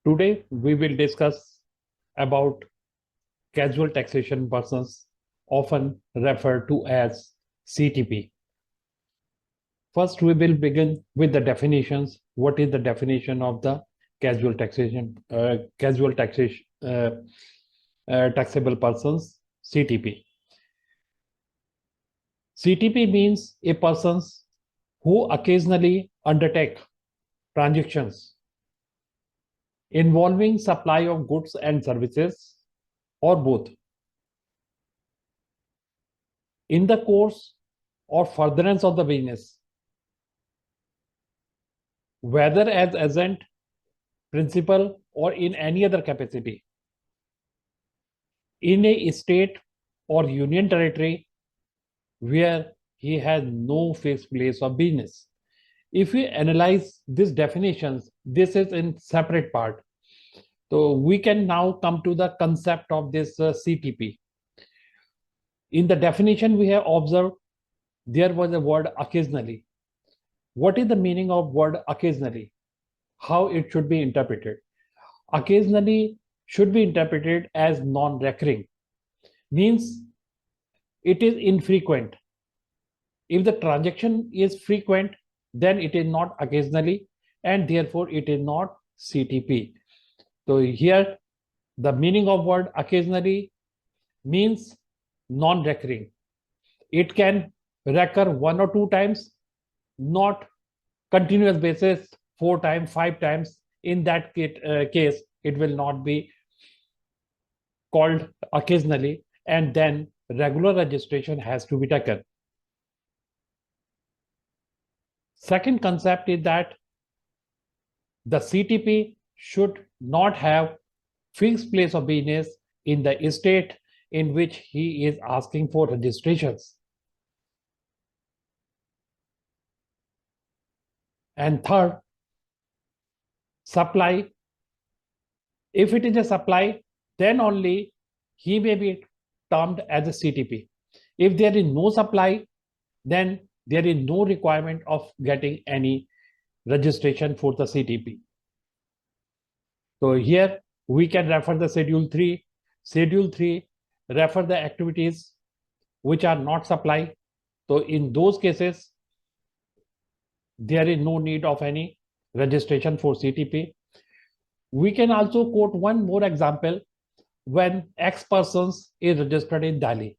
Today we will discuss about casual taxation persons, often referred to as CTP. First, we will begin with the definitions. What is the definition of the casual taxation? Taxable persons, CTP. CTP means a persons who occasionally undertake transactions involving supply of goods and services or both in the course or furtherance of the business, whether as agent, principal, or in any other capacity, in a state or union territory where he has no fixed place of business. If we analyze these definitions, this is in separate part. So we can now come to the concept of this CTP. In the definition we have observed, there was a word occasionally. What is the meaning of word occasionally? How it should be interpreted? Occasionally should be interpreted as non-recurring, means it is infrequent. If the transaction is frequent, then it is not occasionally, and therefore it is not CTP. So here the meaning of word occasionally means non-recurring. It can recur 1 or 2 times, not continuous basis 4 times, 5 times. In that case, it will not be called occasionally, and then regular registration has to be taken. Second concept is that the CTP should not have fixed place of business in the state in which he is asking for registrations. And third, supply. If it is a supply, then only he may be termed as a CTP. If there is no supply, then there is no requirement of getting any registration for the CTP. So here we can refer the Schedule 3. Schedule 3 refer the activities which are not supply. So in those cases, there is no need of any registration for CTP. We can also quote one more example when X persons is registered in Delhi.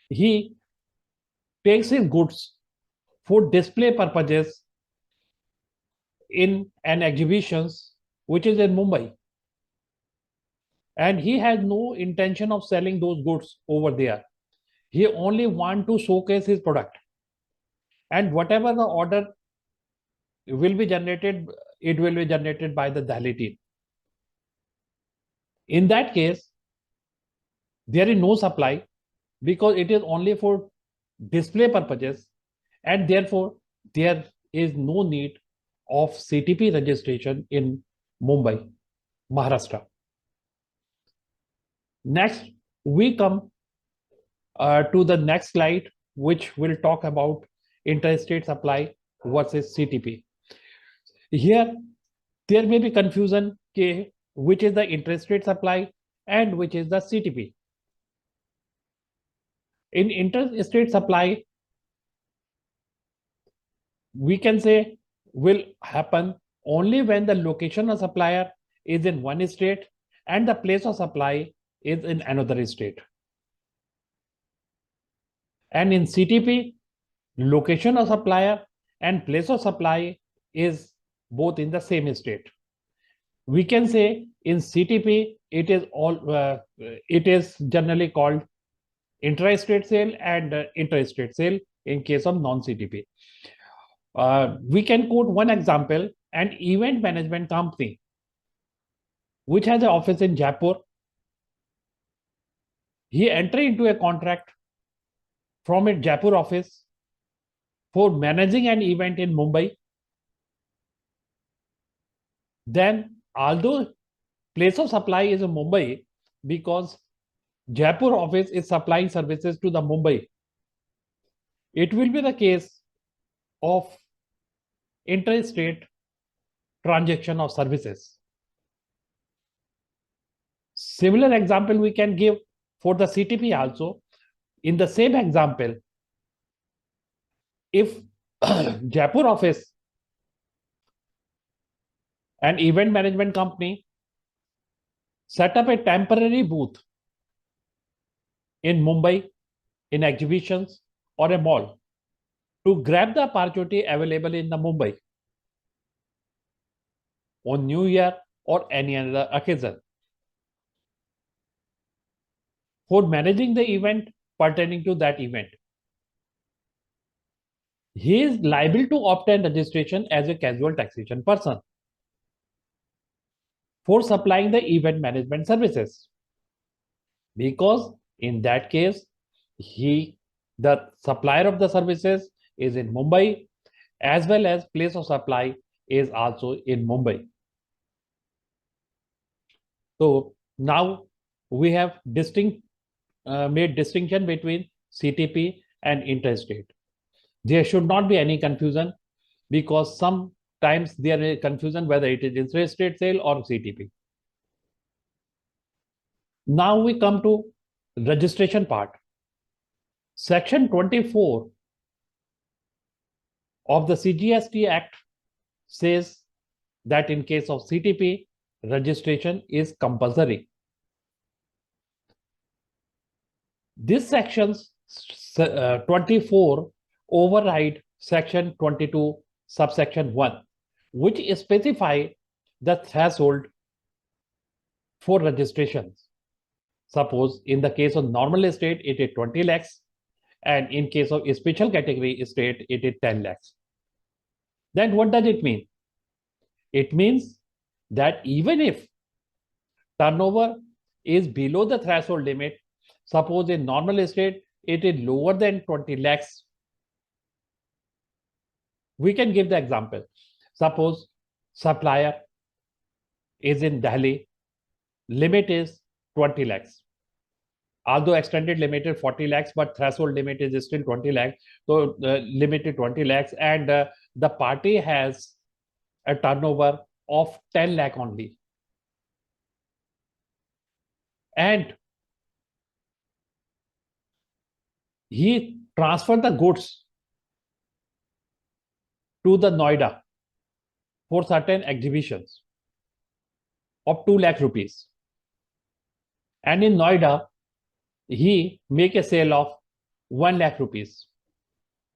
He takes his goods for display purposes in an exhibitions which is in Mumbai. And he has no intention of selling those goods over there. He only wants to showcase his product. And whatever the order will be generated, it will be generated by the Delhi team. In that case, there is no supply because it is only for display purposes, and therefore there is no need of CTP registration in Mumbai, Maharashtra. Next, we come to the next slide, which will talk about interstate supply versus CTP. Here, there may be confusion which is the interstate supply and which is the CTP. In interstate supply, we can say will happen only when the location of supplier is in one state and the place of supply is in another state. And in CTP, location of supplier and place of supply is both in the same state. We can say in CTP, it is generally called intra-state sale and interstate sale in case of non-CTP. We can quote one example, an event management company which has an office in Jaipur. He entered into a contract from its Jaipur office for managing an event in Mumbai. Then, although place of supply is in Mumbai, because Jaipur office is supplying services to the Mumbai, it will be the case of interstate transaction of services. Similar example we can give for the CTP also. In the same example, if Jaipur office, an event management company, set up a temporary booth in Mumbai in exhibitions or a mall to grab the opportunity available in the Mumbai on New Year or any other occasion for managing the event pertaining to that event. He is liable to obtain registration as a casual taxation person for supplying the event management services, because in that case the supplier of the services is in Mumbai, as well as place of supply is also in Mumbai. So now we have made distinction between CTP and interstate. There should not be any confusion, because sometimes there is confusion whether it is interstate sale or CTP. Now we come to registration part. Section 24 of the CGST Act says that in case of CTP, registration is compulsory. This section 24 override section 22 subsection 1, which specify the threshold for registrations. Suppose in the case of normal estate, it is 20 lakhs, and in case of a special category estate, it is 10 lakhs. Then what does it mean? It means that even if turnover is below the threshold limit, suppose in normal estate, it is lower than 20 lakhs. We can give the example. Suppose supplier is in Delhi, limit is 20 lakhs. Although extended limit is 40 lakhs, but threshold limit is still 20 lakhs. So limit is 20 lakhs, and the party has a turnover of 10 lakh only. And he transferred the goods to the Noida for certain exhibitions of 2 lakh rupees. And in Noida, he make a sale of 1 lakh rupees.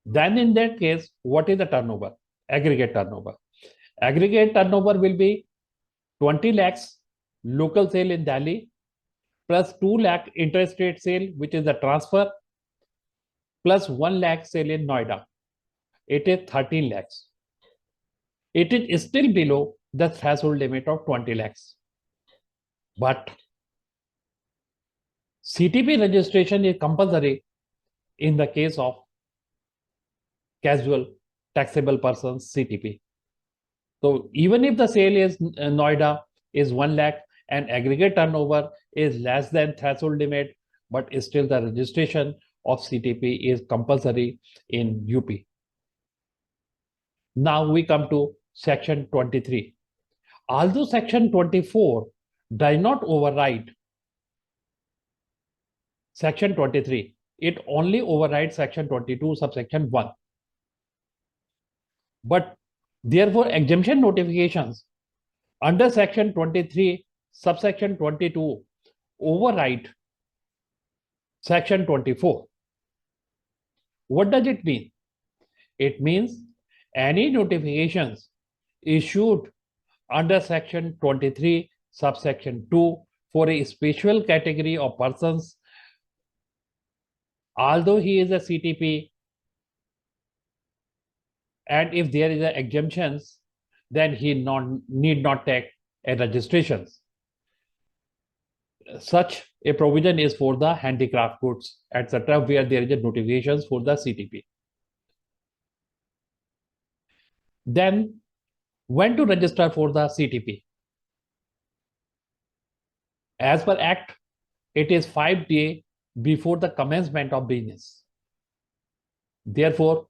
Then in that case, what is the turnover? Aggregate turnover. Aggregate turnover will be 20 lakhs local sale in Delhi plus 2 lakh interstate sale, which is the transfer, plus 1 lakh sale in Noida. It is 13 lakhs. It is still below the threshold limit of 20 lakhs. But CTP registration is compulsory in the case of casual taxable persons CTP. So even if the sale is Noida is 1 lakh and aggregate turnover is less than threshold limit, but still the registration of CTP is compulsory in UP. Now we come to section 23. Although section 24 does not override section 23, it only overrides section 22 subsection 1. But therefore exemption notifications under section 23 subsection 22 override section 24. What does it mean? It means any notifications issued under section 23 subsection 2 for a special category of persons, although he is a CTP, and if there is a exemptions, then he need not take a registrations. Such a provision is for the handicraft goods, etc., where there is a notifications for the CTP. Then when to register for the CTP? As per Act, it is 5 days before the commencement of business. Therefore,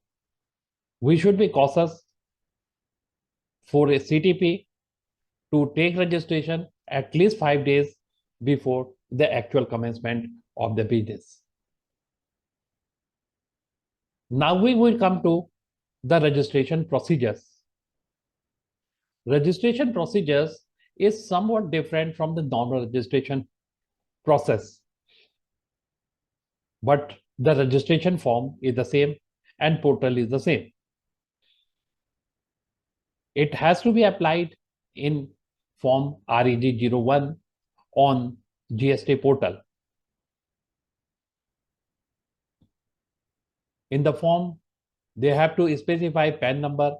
we should be cautious for a CTP to take registration at least 5 days before the actual commencement of the business. Now we will come to the registration procedures. Registration procedures is somewhat different from the normal registration process, but the registration form is the same and portal is the same. It has to be applied in form REG01 on GST portal. In the form, they have to specify PAN number,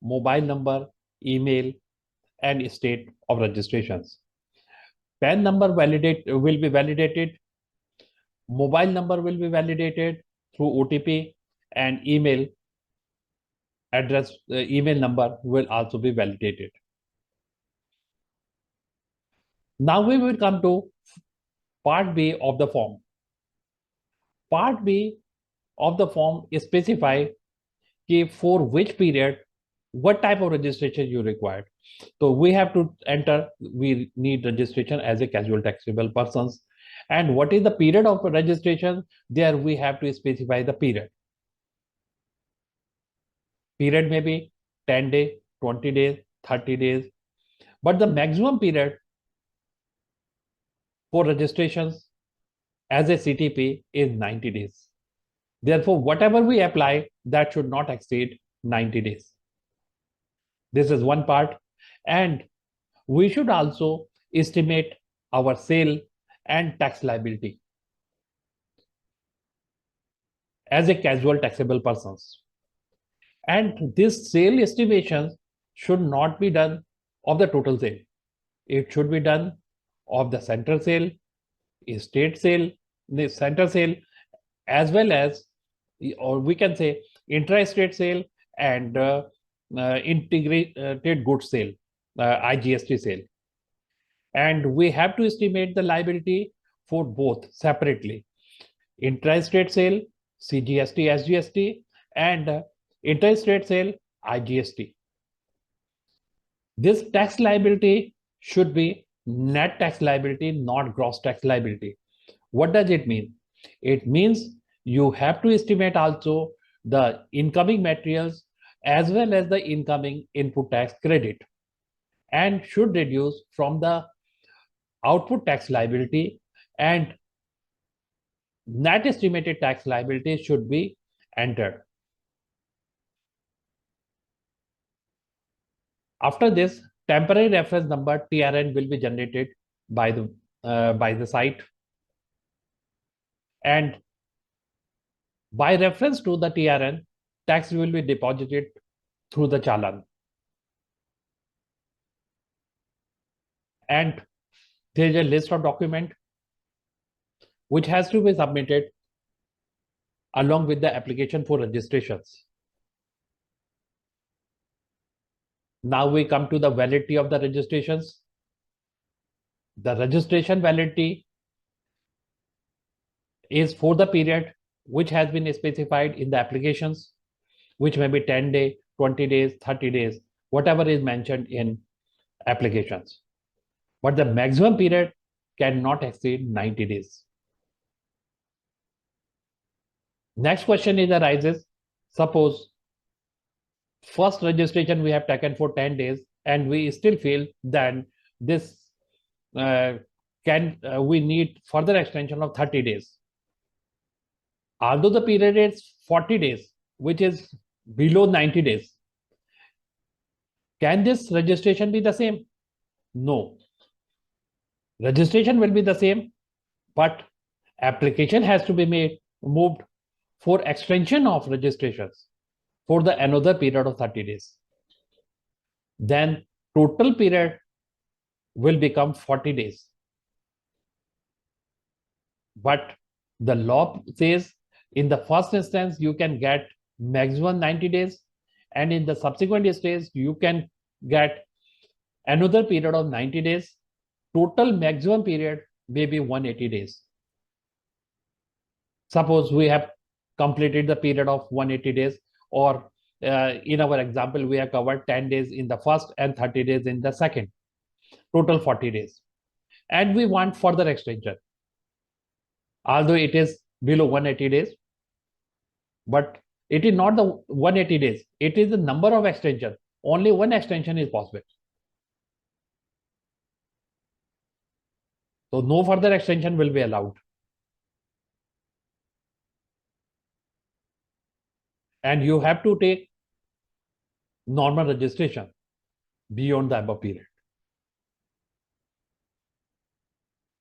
mobile number, email, and state of registrations. PAN number will be validated, mobile number will be validated through OTP, and email address, email number will also be validated. Now we will come to part B of the form. Part B of the form specify for which period, what type of registration you required. So we have to enter, we need registration as a casual taxable persons. And what is the period of registration? There we have to specify the period. Period may be 10 days, 20 days, 30 days. But the maximum period for registrations as a CTP is 90 days. Therefore, whatever we apply, that should not exceed 90 days. This is one part. And we should also estimate our sale and tax liability as a casual taxable persons. And this sale estimation should not be done of the total sale. It should be done of the center sale, state sale, the center sale, as well as, or we can say, intra-state sale and integrated goods sale, IGST sale. And we have to estimate the liability for both separately. Intra-state sale, CGST, SGST, and inter-state sale, IGST. This tax liability should be net tax liability, not gross tax liability. What does it mean? It means you have to estimate also the incoming materials as well as the incoming input tax credit, and should reduce from the output tax liability, and net estimated tax liability should be entered. After this, temporary reference number TRN will be generated by the site, and by reference to the TRN, tax will be deposited through the challan. And there is a list of documents which has to be submitted along with the application for registrations. Now we come to the validity of the registrations. The registration validity is for the period which has been specified in the applications, which may be 10 days, 20 days, 30 days, whatever is mentioned in applications. But the maximum period cannot exceed 90 days. Next question arises, suppose first registration we have taken for 10 days and we still feel that this we need further extension of 30 days. Although the period is 40 days, which is below 90 days, can this registration be the same? No. Registration will be the same, but application has to be moved for extension of registrations for the another period of 30 days. Then total period will become 40 days. But the law says in the first instance, you can get maximum 90 days, and in the subsequent stage, you can get another period of 90 days. Total maximum period may be 180 days. Suppose we have completed the period of 180 days, or in our example, we have covered 10 days in the first and 30 days in the second, total 40 days. And we want further extension, although it is below 180 days, but it is not the 180 days, it is the number of extension. Only one extension is possible. So no further extension will be allowed. And you have to take normal registration beyond the above period.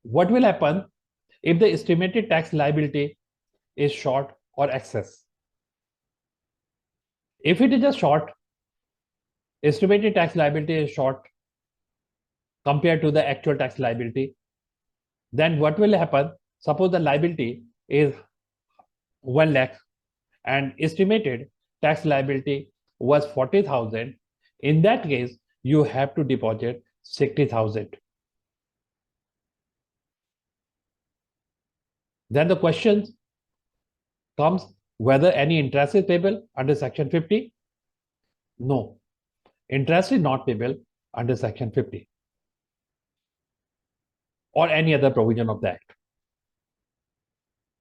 What will happen if the estimated tax liability is short or excess? If it is just short, estimated tax liability is short compared to the actual tax liability, then what will happen? Suppose the liability is 1 lakh and estimated tax liability was 40,000. In that case, you have to deposit 60,000. Then the question comes whether any interest is payable under Section 50. No, interest is not payable under Section 50 or any other provision of the Act.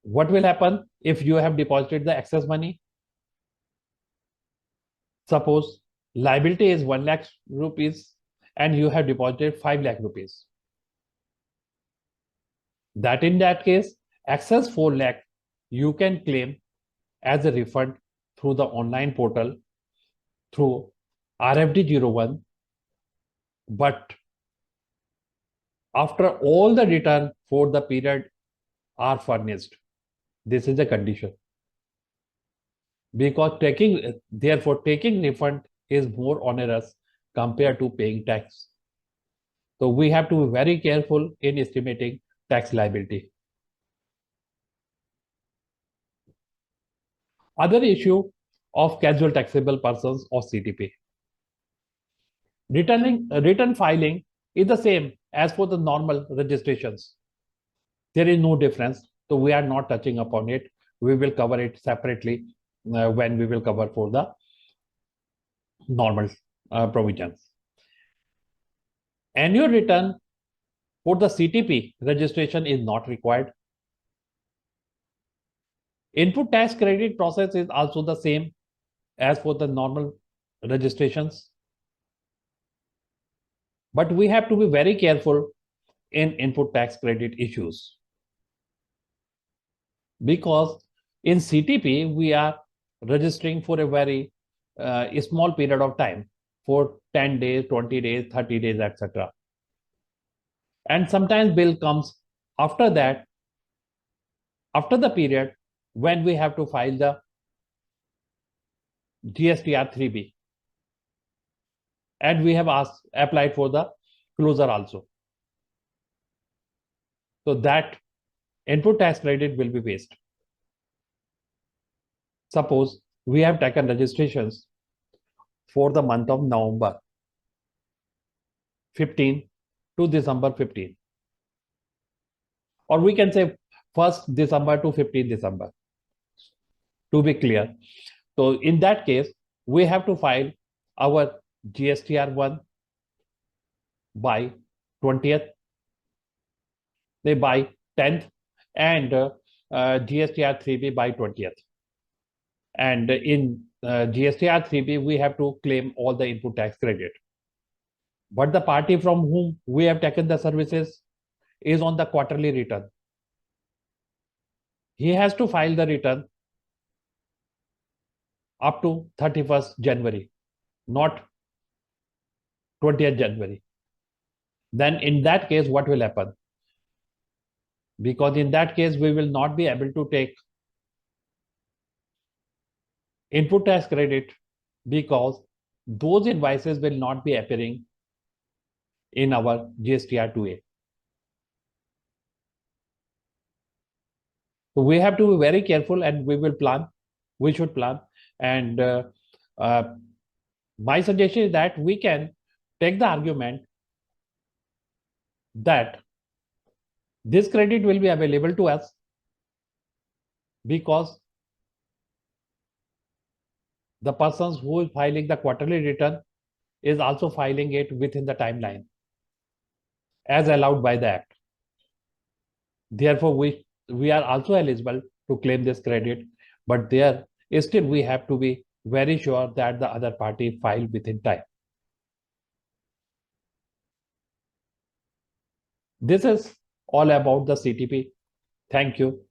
What will happen if you have deposited the excess money? Suppose liability is 1 lakh rupees and you have deposited 5 lakh rupees. That in that case, excess 4 lakh you can claim as a refund through the online portal through RFD01. But after all the return for the period are furnished, this is a condition. Because therefore taking refund is more onerous compared to paying tax. So we have to be very careful in estimating tax liability. Other issue of casual taxable persons or CTP. Return filing is the same as for the normal registrations. There is no difference. So we are not touching upon it. We will cover it separately when we will cover for the normal provisions. Annual return for the CTP registration is not required. Input tax credit process is also the same as for the normal registrations. But we have to be very careful in input tax credit issues. Because in CTP, we are registering for a very small period of time, for 10 days, 20 days, 30 days, etc. And sometimes bill comes after that, after the period when we have to file the GSTR 3B. And we have applied for the closure also. So that input tax credit will be waste. Suppose we have taken registrations for the month of November 15 to December 15. Or we can say 1st December to 15th December, to be clear. So in that case, we have to file our GSTR1 by 20th, by 10th, and GSTR 3B by 20th. And in GSTR 3B, we have to claim all the input tax credit. But the party from whom we have taken the services is on the quarterly return. He has to file the return up to 31st January, not 20th January. Then in that case, what will happen? Because in that case, we will not be able to take input tax credit because those invoices will not be appearing in our GSTR 2A. So we have to be very careful and we should plan. And my suggestion is that we can take the argument that this credit will be available to us because The person who is filing the quarterly return is also filing it within the timeline as allowed by the Act. Therefore, we are also eligible to claim this credit, but there still we have to be very sure that the other party filed within time. This is all about the CTP. Thank you.